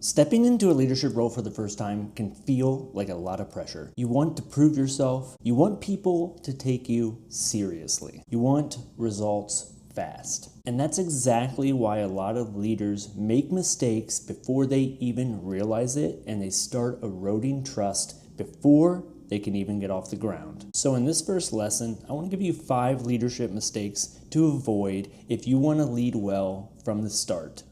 Stepping into a leadership role for the first time can feel like a lot of pressure. You want to prove yourself. You want people to take you seriously. You want results fast. And that's exactly why a lot of leaders make mistakes before they even realize it, and they start eroding trust before they can even get off the ground. So in this first lesson, I want to give you 5 leadership mistakes to avoid if you want to lead well from the start.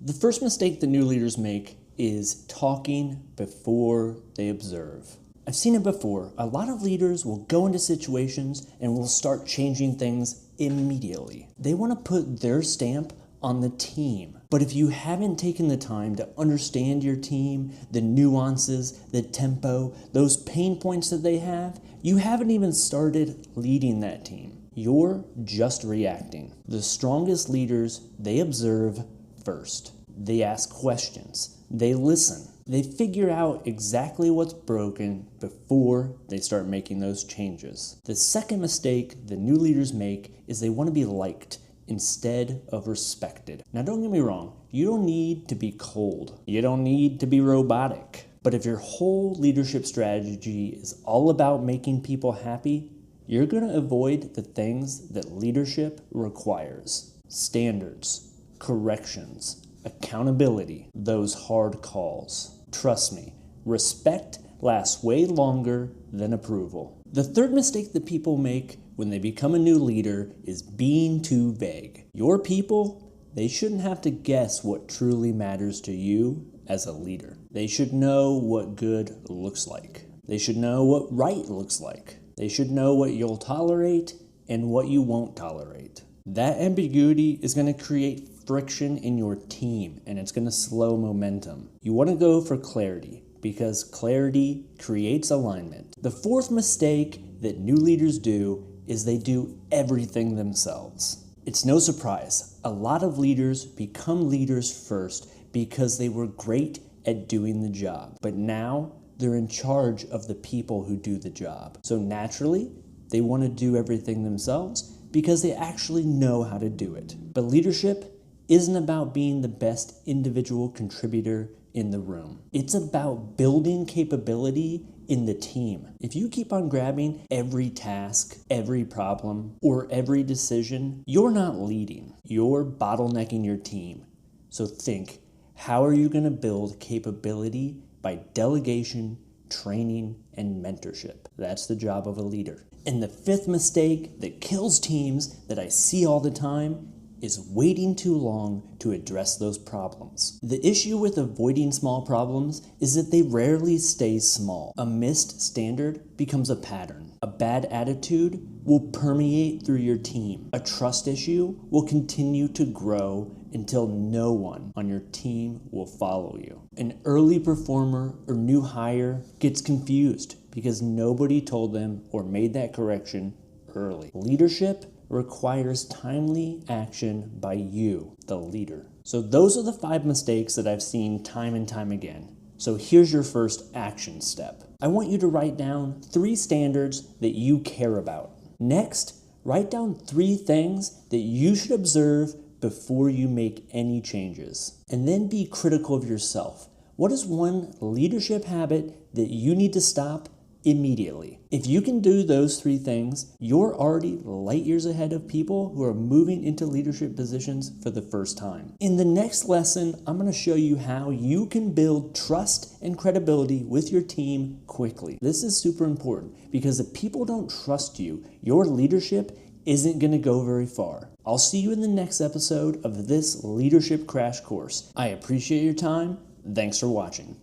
The first mistake that new leaders make is talking before they observe. I've seen it before. A lot of leaders will go into situations and will start changing things immediately. They want to put their stamp on the team. But if you haven't taken the time to understand your team, the nuances, the tempo, those pain points that they have, you haven't even started leading that team. You're just reacting. The strongest leaders, they observe first. They ask questions. They listen. They figure out exactly what's broken before they start making those changes. The second mistake that new leaders make is they want to be liked instead of respected. Now, don't get me wrong. You don't need to be cold. You don't need to be robotic. But if your whole leadership strategy is all about making people happy, you're going to avoid the things that leadership requires. Standards, corrections, accountability, those hard calls. Trust me, respect lasts way longer than approval. The third mistake that people make when they become a new leader is being too vague. Your people, they shouldn't have to guess what truly matters to you as a leader. They should know what good looks like. They should know what right looks like. They should know what you'll tolerate and what you won't tolerate. That ambiguity is going to create friction in your team, and it's going to slow momentum. You want to go for clarity because clarity creates alignment. The fourth mistake that new leaders do is they do everything themselves. It's no surprise. A lot of leaders become leaders first because they were great at doing the job, but now they're in charge of the people who do the job. So naturally, they want to do everything themselves because they actually know how to do it. But leadership isn't about being the best individual contributor in the room. It's about building capability in the team. If you keep on grabbing every task, every problem, or every decision, you're not leading. You're bottlenecking your team. So think, how are you going to build capability by delegation, training, and mentorship? That's the job of a leader. And the fifth mistake that kills teams that I see all the time is waiting too long to address those problems. The issue with avoiding small problems is that they rarely stay small. A missed standard becomes a pattern. A bad attitude will permeate through your team. A trust issue will continue to grow until no one on your team will follow you. An early performer or new hire gets confused because nobody told them or made that correction early. Leadership requires timely action by you, the leader. So those are the 5 mistakes that I've seen time and time again. So here's your first action step. I want you to write down 3 standards that you care about. Next, write down 3 things that you should observe before you make any changes. And then be critical of yourself. What is one leadership habit that you need to stop immediately? If you can do those 3 things, you're already light years ahead of people who are moving into leadership positions for the first time. In the next lesson, I'm going to show you how you can build trust and credibility with your team quickly. This is super important because if people don't trust you, your leadership isn't going to go very far. I'll see you in the next episode of this Leadership Crash Course. I appreciate your time. Thanks for watching.